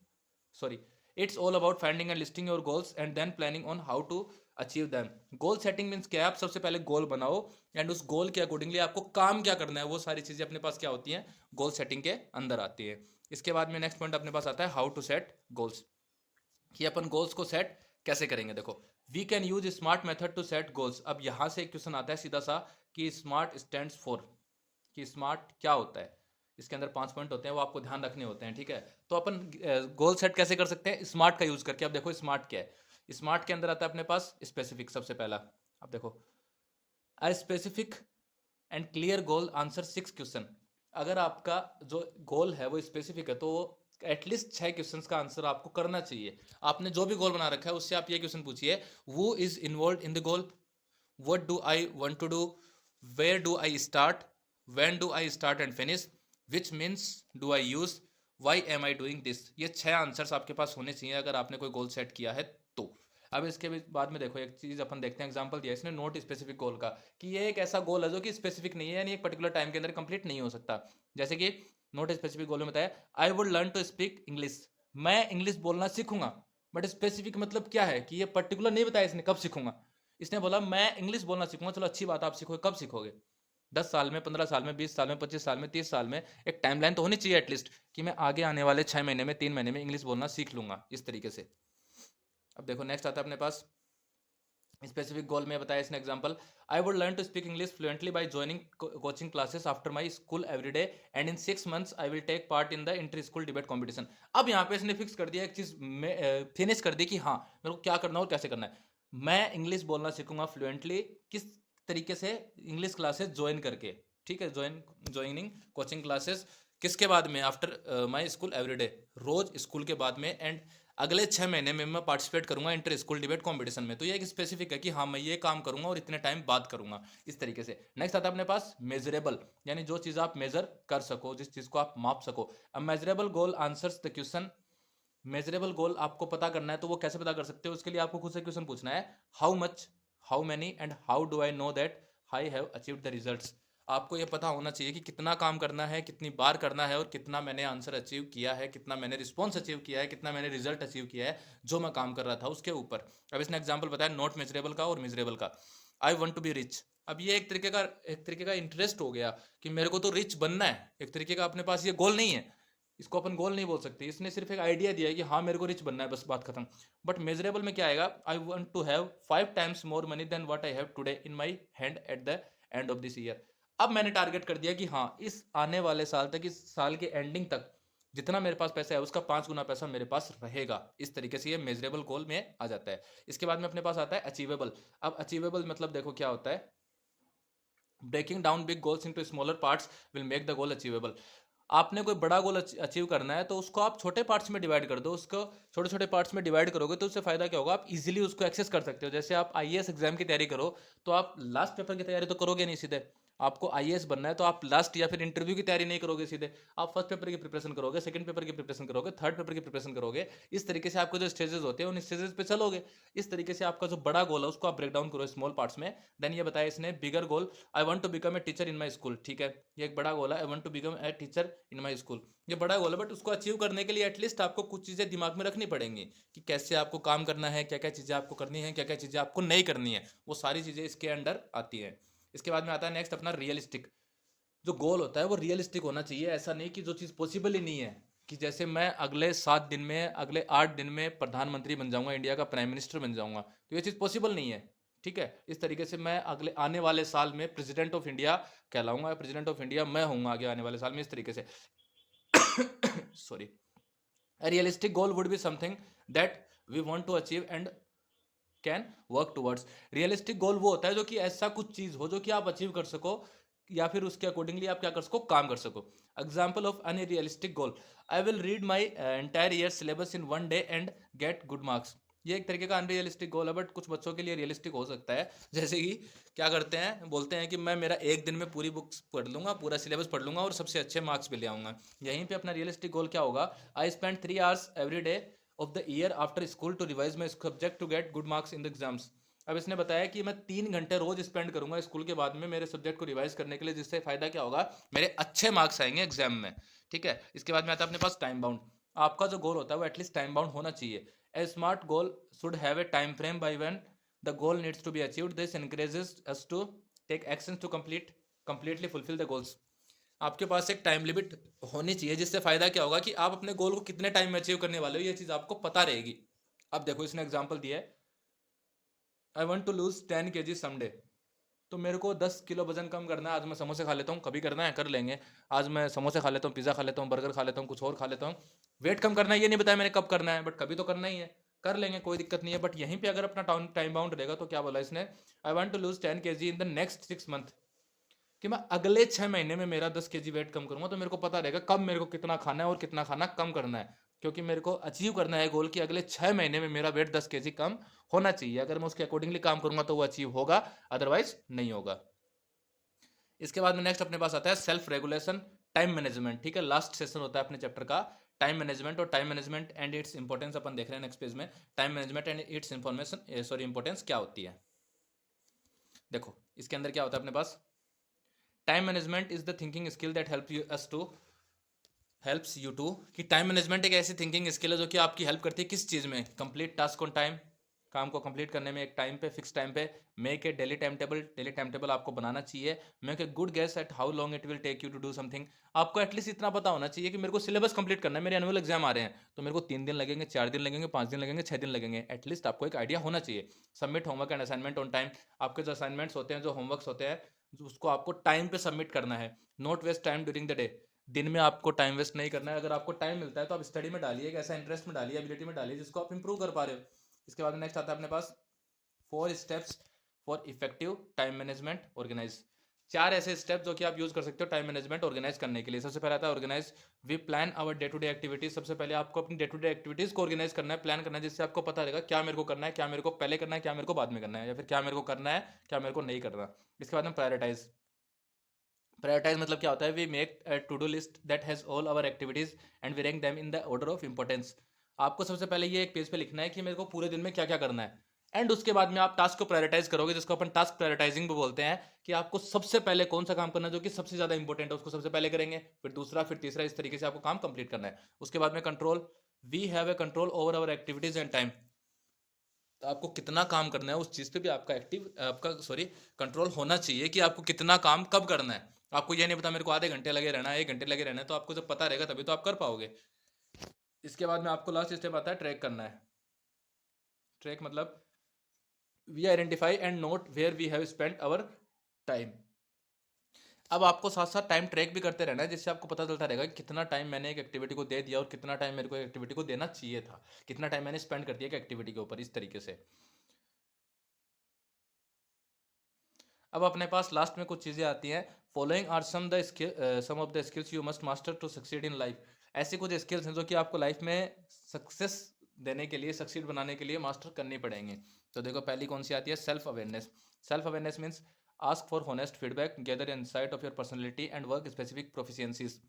sorry, it's all about finding and listing your goals and then planning on how to achieve them. Goal setting means क्या है, आप सबसे पहले गोल बनाओ एंड उस गोल के अकॉर्डिंगली आपको काम क्या करना है, वो सारी चीजें अपने पास क्या होती हैं, गोल सेटिंग के अंदर आती है। इसके बाद में नेक्स्ट पॉइंट अपने पास आता है हाउ टू सेट गोल्स, कि अपन गोल्स को सेट कैसे करेंगे। देखो we can use SMART method to set goals. अब यहां से एक क्वेश्चन आता है सीधा सा कि स्मार्ट स्टैंड्स फॉर, कि स्मार्ट क्या होता है। इसके अंदर 5 पॉइंट होते हैं, वो आपको ध्यान रखने होते हैं, ठीक है। तो अपन गोल सेट कैसे कर सकते हैं, स्मार्ट का यूज करके। अब देखो स्मार्ट क्या है, स्मार्ट के अंदर आता है अपने पास स्पेसिफिक सबसे पहला। अब देखो a specific and clear goal answer 6 question. अगर आपका जो गोल है वो स्पेसिफिक है तो एटलीस्ट 6 क्वेश्चंस का आंसर आपको करना चाहिए। आपने जो भी गोल बना रखा है उससे आप ये क्वेश्चन पूछिए, वो is involve in the goal, what do I want to do, where do I start, when do I start and finish, which means do I use, why am I doing this. ये 6 answers आपके पास होने चाहिए अगर आपने कोई goal set किया है तो। अब इसके बाद में देखो एक चीज अपन देखते हैं, एग्जांपल दिया इसने नॉट स्पेसिफिक गोल का, कि ये एक ऐसा गोल है जो कि स्पेसिफिक नहीं है, यानी एक पर्टिकुलर टाइम के अंदर कंप्लीट नहीं हो सकता। जैसे कि नॉट स्पेसिफिक गोल में बताया I would learn to speak English, मैं इंग्लिश बोलना सीखूंगा। बट स्पेसिफिक मतलब क्या है कि ये पर्टिकुलर नहीं बताया इसने कब सीखूंगा। इसने बोला मैं इंग्लिश बोलना सीखूंगा, चलो अच्छी बात, आप सीखोगे, कब सीखोगे, 10 साल में, 15 साल में, 20 साल में, 25 साल में, 30 साल में। एक टाइमलाइन तो होनी चाहिए एटलीस्ट, कि मैं आगे आने वाले 6 महीने में, 3 महीने में इंग्लिश बोलना सीख लूंगा, इस तरीके से। अब देखो नेक्स्ट आता है अपने पास स्पेसिफिक गोल में बताया इसने example, I would learn to speak English fluently by joining coaching classes after my school every day and in 6 months I will take part in the inter school debate competition. अब यहाँ पे इसने fix कर दिया एक चीज में, finish कर दी कि हाँ मेरे को क्या करना है और कैसे करना है। मैं इंग्लिश बोलना सीखूंगा फ्लुएंटली, किस तरीके से, इंग्लिश क्लासेस ज्वाइन करके, ठीक है, ज्वाइनिंग कोचिंग क्लासेस किसके बाद में, after my school every day, रोज स्कूल के बाद में, एंड अगले 6 महीने में मैं पार्टिसिपेट करूंगा इंटर स्कूल डिबेट कंपटीशन में। तो ये एक स्पेसिफिक है कि हाँ मैं ये काम करूंगा और इतने टाइम बाद करूंगा, इस तरीके से। नेक्स्ट आता है अपने पास मेजरेबल, यानी जो चीज़ आप मेजर कर सको, जिस चीज़ को आप माप सको। अब measurable goal answers the question, measurable goal आपको पता करना है तो वो कैसे पता कर सकते हो, उसके लिए आपको खुद से क्वेश्चन पूछना है, how much, how many and how do I know that I have achieved the results. आपको ये पता होना चाहिए कि कितना काम करना है, कितनी बार करना है, और कितना मैंने आंसर अचीव किया है, कितना मैंने रिस्पॉन्स अचीव किया है, कितना मैंने रिजल्ट अचीव किया है जो मैं काम कर रहा था उसके ऊपर। अब इसने एग्जाम्पल बताया नॉट मेजरेबल का और मेजरेबल का। I want to be rich, अब ये एक तरीके का इंटरेस्ट हो गया कि मेरे को तो रिच बनना है, एक तरीके का अपने पास ये गोल नहीं है, इसको अपन गोल नहीं बोल सकते, इसने सिर्फ एक आइडिया दिया है कि हाँ मेरे को रिच बनना है, बस बात खत्म। बट मेजरेबल में क्या आएगा, I want to have 5 times more money than what I have today in my hand at the end of this year. अब मैंने टारगेट कर दिया कि हाँ इस आने वाले साल तक, इस साल के एंडिंग तक जितना मेरे पास पैसा है उसका 5 गुना पैसा मेरे पास रहेगा। इस तरीके से ये मेजरेबल गोल में आ जाता है। इसके बाद में अपने पास आता है अचीवेबल। अब अचीवेबल मतलब देखो क्या होता है, breaking down big goals into smaller parts will make the goal achievable. आपने कोई बड़ा गोल अचीव करना है तो उसको आप छोटे पार्ट्स में डिवाइड कर दो, उसको छोटे छोटे पार्ट्स में डिवाइड करोगे तो उससे फायदा क्या होगा, आप इजीली उसको एक्सेस कर सकते हो। जैसे आप आईएएस एग्जाम की तैयारी करो तो आप लास्ट पेपर की तैयारी तो करोगे नहीं सीधे, आपको आईएएस बनना है तो आप लास्ट या फिर इंटरव्यू की तैयारी नहीं करोगे सीधे, आप फर्स्ट पेपर की प्रिपरेशन करोगे, सेकंड पेपर की प्रिपरेशन करोगे, थर्ड पेपर की प्रिपरेशन करोगे। इस तरीके से आपके जो स्टेजेस होते हैं उन स्टेजेस पे चलोगे। इस तरीके से आपका जो बड़ा गोल है उसको आप ब्रेक डाउन करो स्मॉल पार्ट्स में। देन ये बताया इसने bigger goal, I want to become a teacher in my school, ठीक है, ये एक बड़ा गोल है, I want to become a teacher in my school. ये बड़ा गोल है बट उसको अचीव करने के लिए एटलीस्ट आपको कुछ चीज़ें दिमाग में रखनी पड़ेंगी कि कैसे आपको काम करना है, क्या क्या चीज़ें आपको करनी है, क्या क्या चीज़ें आपको नहीं करनी है, वो सारी चीज़ें इसके अंडर आती हैं। इसके बाद में आता है नेक्स्ट अपना रियलिस्टिक। जो गोल होता है वो रियलिस्टिक होना चाहिए, ऐसा नहीं कि जो चीज़ पॉसिबल ही नहीं है, कि जैसे मैं अगले 7 दिन में, अगले 8 दिन में प्रधानमंत्री बन जाऊंगा, इंडिया का प्राइम मिनिस्टर बन जाऊंगा, तो ये चीज़ पॉसिबल नहीं है। ठीक है, इस तरीके से मैं अगले आने वाले साल में प्रेसिडेंट ऑफ इंडिया कहलाऊंगा, प्रेसिडेंट ऑफ इंडिया मैं हूँ आगे आने वाले साल में, इस तरीके से। Sorry. A realistic goal would be something that we want to achieve and can work towards. Realistic गोल वो होता है जो कि ऐसा कुछ चीज हो जो कि आप अचीव कर सको, या फिर उसके अकॉर्डिंगली आप क्या कर सको, काम कर सको। Example of unrealistic goal, I will read my entire year syllabus in 1 day and gate good marks. ये एक तरीके का अनरियलिस्टिक गोल है बट कुछ बच्चों के लिए रियलिस्टिक हो सकता है। जैसे कि क्या करते हैं, बोलते हैं कि मैं मेरा एक दिन में पूरी बुक्स पढ़ लूंगा, पूरा सिलेबस पढ़ लूंगा और सबसे अच्छे मार्क्स भी ले आऊंगा। यहीं पे अपना रियलिस्टिक गोल क्या होगा, I spend 3 hours every day of the year after school to revise my subject to get good marks in the exams. अब इसने बताया कि मैं 3 घंटे रोज स्पेंड करूंगा स्कूल के बाद में मेरे सब्जेक्ट को रिवाइज करने के लिए, जिससे फायदा क्या होगा, मेरे अच्छे मार्क्स आएंगे एग्जाम में। ठीक है, इसके बाद में आता है अपने पास टाइम बाउंड। आपका जो गोल होता है वो एटलीस्ट टाइम बाउंड होना चाहिए। A smart goal should have a time frame by when the goal needs to be achieved, this encourages us to take actions to completely fulfil the goals. आपके पास एक टाइम लिमिट होनी चाहिए, जिससे फायदा क्या होगा कि आप अपने गोल को कितने टाइम में अचीव करने वाले हो ये चीज आपको पता रहेगी। अब देखो इसने एग्जांपल दिया है, I want to lose 10 kg someday. तो मेरे को 10 किलो वजन कम करना है, आज मैं समोसे खा लेता हूँ, कभी करना है कर लेंगे, आज मैं समोसे खा लेता हूँ, पिज्ज़ा खा लेता हूँ, बर्गर खा लेता हूँ, कुछ और खा लेता हूँ। वेट कम करना है ये नहीं बताया मैंने कब करना है, बट कभी तो करना ही है, कर लेंगे, कोई दिक्कत नहीं है। बट यहीं पे अगर अपना टाइम बाउंड रहेगा तो क्या बोला इसने, I want to lose 10 kg in the next 6 month, कि मैं अगले 6 महीने में मेरा 10 kg वेट कम करूंगा। तो मेरे को पता रहेगा कब मेरे को कितना खाना है और कितना खाना कम करना है, क्योंकि मेरे को अचीव करना है गोल कि अगले 6 महीने में मेरा वेट 10 kg कम होना चाहिए। अगर मैं उसके अकॉर्डिंगली काम करूंगा तो वो अचीव होगा, अदरवाइज नहीं होगा। इसके बाद में नेक्स्ट अपने पास आता है सेल्फ रेगुलेशन, टाइम मैनेजमेंट। ठीक है, लास्ट सेशन होता है अपने चैप्टर का टाइम मैनेजमेंट, और time management and its importance अपन देख रहे हैं नेक्स्ट पेज में। Time management and its information sorry importance क्या होती है। देखो इसके अंदर क्या होता है अपने पास, time management is the thinking skill that helps you to, कि टाइम मैनेजमेंट एक ऐसी थिंकिंग स्किल है जो कि आपकी हेल्प करती है किस चीज़ में, कंप्लीट टास्क ऑन टाइम, काम को कंप्लीट करने में एक टाइम पे, फिक्स टाइम पे। Make a daily time table आपको बनाना चाहिए। Make a good guess at how long it will take you to do something. आपको एटलीस्ट इतना पता होना चाहिए कि मेरे को सिलेबस कंप्लीट करना है, मेरे एनुअल एग्जाम आ रहे हैं, तो मेरे को 3 दिन लगेंगे, 4 दिन लगेंगे, 5 दिन लगेंगे, 6 दिन लगेंगे। एटलीस्ट आपको एक आइडिया होना चाहिए। Submit homework and assignment on time. आपके जो असाइनमेंट्स होते हैं, जो होमवर्क्स होते हैं, उसको आपको टाइम पे सबमिट करना है। Not waste time during the day. दिन में आपको टाइम वेस्ट नहीं करना है। अगर आपको टाइम मिलता है तो आप स्टडी में डालिए, एक ऐसा इंटरेस्ट में डालिए, एबिलिटी में डालिए जिसको आप इंप्रूव कर पा रहे हो। इसके बाद नेक्स्ट आता है अपने पास 4 steps for effective time management organise. 4 ऐसे स्टेप जो कि आप यूज कर सकते हो टाइम मैनेजमेंट ऑर्गेनाइज करने के लिए। सबसे पहला आता है organise. We plan our day to day activities. सबसे पहले आपको अपनी डे टू डे एक्टिविटीज को ऑर्गेनाइज करना है, प्लान करना है, जिससे आपको पता रहेगा क्या मेरे को करना है, क्या मेरे को पहले करना है, क्या मेरे को बाद में करना है, या फिर क्या मेरे को करना है, क्या मेरे को नहीं करना। इसके बाद में प्रायोरिटाइज। प्रायोरिटाइज मतलब क्या होता है? We make a to do list that has all our activities and we rank them in the order of importance. आपको सबसे पहले ये एक पेज पे लिखना है कि मेरे को पूरे दिन में क्या क्या करना है, एंड उसके बाद में आप टास्क को प्रायोरिटाइज करोगे, जिसको अपन टास्क प्रायोरिटाइजिंग भी बोलते हैं, कि आपको सबसे पहले कौन सा काम करना है जो कि सबसे ज्यादा इंपॉर्टेंट है, उसको सबसे पहले करेंगे, फिर दूसरा, फिर तीसरा, इस तरीके से आपको काम कंप्लीट करना है। उसके बाद में control. We have a control over our activities and time. तो आपको कितना काम करना है उस चीज पे भी आपका कंट्रोल होना चाहिए, कि आपको कितना काम कब करना है। आपको ये नहीं पता मेरे को आधे घंटे लगे रहना है, 1 घंटे लगे रहना है, तो आपको जब पता रहेगा तभी तो आप कर पाओगे। इसके बाद में आपको लास्ट स्टेप आता है ट्रैक करना है। ट्रैक मतलब we identify and note where we have spent our time. अब आपको साथ साथ टाइम ट्रैक भी करते रहना है, जिससे आपको पता चलता रहेगा कि कितना टाइम मैंने एक एक्टिविटी को दे दिया और कितना टाइम मेरे को एक्टिविटी को देना चाहिए था, कितना टाइम मैंने स्पेंड कर दिया एक एक्टिविटी के ऊपर, इस तरीके से। अब अपने पास लास्ट में कुछ चीज़ें आती हैं। Following are some of the skills you must master to succeed in life. ऐसी कुछ स्किल्स हैं जो कि आपको लाइफ में सक्सेस देने के लिए, सक्सीड बनाने के लिए मास्टर करनी पड़ेंगी। तो देखो पहली कौन सी आती है? Self awareness. Self awareness means ask for honest feedback, gather insight of your personality and work specific proficiencies.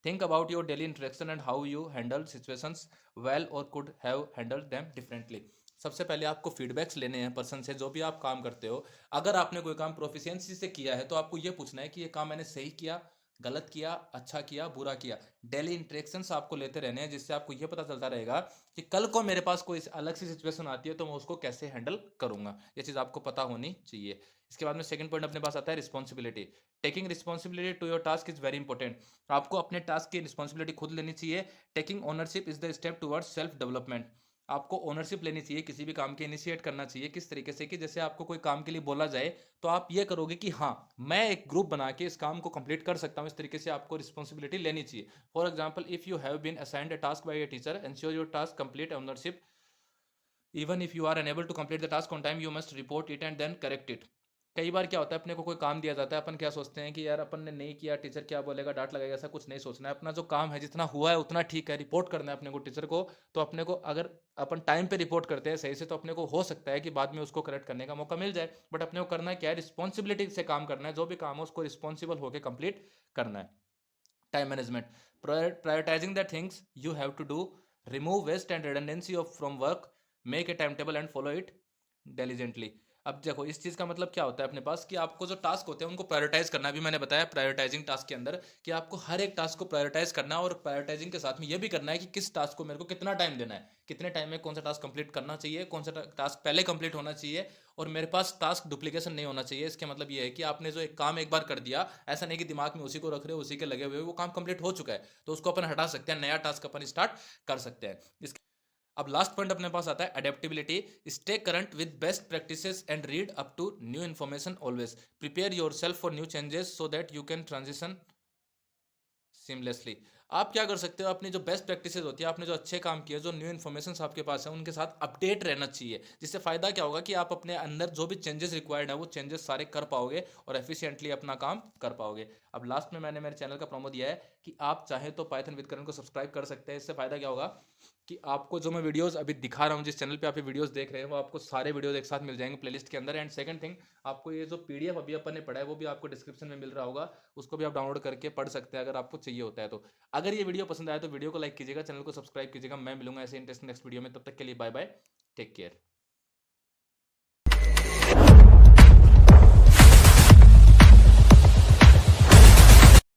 Think about your daily interaction and how you handle situations well और could have handle them differently. सबसे पहले आपको feedbacks लेने हैं person से, जो भी आप काम करते हो। अगर आपने कोई काम प्रोफिशिएंसी से किया है तो आपको ये पूछना है कि ये काम मैंने सही किया, गलत किया, अच्छा किया, बुरा किया। डेली इंटरेक्शंस आपको लेते रहने हैं, जिससे आपको ये पता चलता रहेगा कि कल को मेरे पास कोई अलग सी सिचुएशन आती है तो मैं उसको कैसे हैंडल करूंगा। ये चीज़ आपको पता होनी चाहिए। इसके बाद में सेकंड पॉइंट अपने पास आता है responsibility. Taking responsibility to your task is very important. आपको अपने टास्क की रिस्पॉन्सिबिलिटी खुद लेनी चाहिए। Taking ownership is the step towards self development. आपको ओनरशिप लेनी चाहिए, किसी भी काम के इनिशिएट करना चाहिए। किस तरीके से? कि जैसे आपको कोई काम के लिए बोला जाए तो आप ये करोगे कि हाँ, मैं एक ग्रुप बना के इस काम को कंप्लीट कर सकता हूँ। इस तरीके से आपको रिस्पॉन्सिबिलिटी लेनी चाहिए। For example, if you have been assigned a task by a teacher, ensure your task complete ownership. Even if you are unable to complete the task on time, you must report it and then correct it. कई बार क्या होता है, अपने को कोई काम दिया जाता है, अपन क्या सोचते हैं कि यार अपन ने नहीं किया, टीचर क्या बोलेगा, डांट लगेगा, ऐसा कुछ नहीं सोचना है। अपना जो काम है, जितना हुआ है उतना ठीक है, रिपोर्ट करना है अपने को टीचर को। तो अपने को अगर अपन टाइम पे रिपोर्ट करते हैं सही से, तो अपने को हो सकता है कि बाद में उसको करेक्ट करने का मौका मिल जाए। बट अपने को करना है क्या है? रिस्पॉन्सिबिलिटी से काम करना है। जो भी काम है उसको रिस्पॉन्सिबल होकर कंप्लीट करना है। Time management. Prioritizing the things you have to do, remove waste and redundancy of from work, make a timetable and follow it diligently। अब देखो इस चीज का मतलब क्या होता है अपने पास, कि आपको जो टास्क होते हैं उनको प्रायोरिटाइज करना। भी मैंने बताया प्रायोरिटाइजिंग टास्क के अंदर कि आपको हर एक टास्क को प्रायोरिटाइज करना है, और प्रायोरिटाइजिंग के साथ में ये भी करना है कि किस टास्क को मेरे को कितना टाइम देना है, कितने टाइम में कौन सा टास्क कंप्लीट करना चाहिए, कौन सा टास्क पहले कंप्लीट होना चाहिए, और मेरे पास टास्क डुप्लीकेशन नहीं होना चाहिए। इसके मतलब ये है कि आपने जो एक काम एक बार कर दिया, ऐसा नहीं कि दिमाग में उसी को रख रहे हो, उसी के लगे हुए हो, वो काम कंप्लीट हो चुका है तो उसको अपन हटा सकते हैं, नया टास्क अपन स्टार्ट कर सकते हैं। अब लास्ट पॉइंट अपने पास आता है adaptability. Stay current with best practices and read up to new information always. Prepare your self for new changes so that you can transition seamlessly. आप क्या कर सकते हो? अपनी जो बेस्ट प्रैक्टिसेस होती है, आपने जो अच्छे काम किए, जो न्यू इन्फॉर्मेशन आपके पास है, उनके साथ अपडेट रहना चाहिए। जिससे फायदा क्या होगा कि आप अपने अंदर जो भी चेंजेस रिक्वायर्ड है वो चेंजेस सारे कर पाओगे और एफिशिएंटली अपना काम कर पाओगे। अब लास्ट में मैंने मेरे चैनल का प्रोमो दिया है कि आप चाहे तो पाइथन विद करण को सब्सक्राइब कर सकते हैं। इससे फायदा क्या होगा कि आपको जो मैं वीडियोस अभी दिखा रहा हूँ, जिस चैनल पे आप ये वीडियोस देख रहे हैं, वो आपको सारे वीडियोस एक साथ मिल जाएंगे प्लेलिस्ट के अंदर। एंड सेकंड थिंग, आपको ये जो पीडीएफ अभी अपन ने पढ़ा है वो भी आपको डिस्क्रिप्शन में मिल रहा होगा, उसको भी आप डाउनलोड करके पढ़ सकते हैं अगर आपको चाहिए होता है तो। अगर ये वीडियो पसंद आया तो वीडियो को लाइक कीजिएगा, चैनल को सब्सक्राइब कीजिएगा। मैं मिलूंगा ऐसे इंटरेस्टिंग नेक्स्ट वीडियो में, तब तक के लिए बाय बाय, टेक केयर।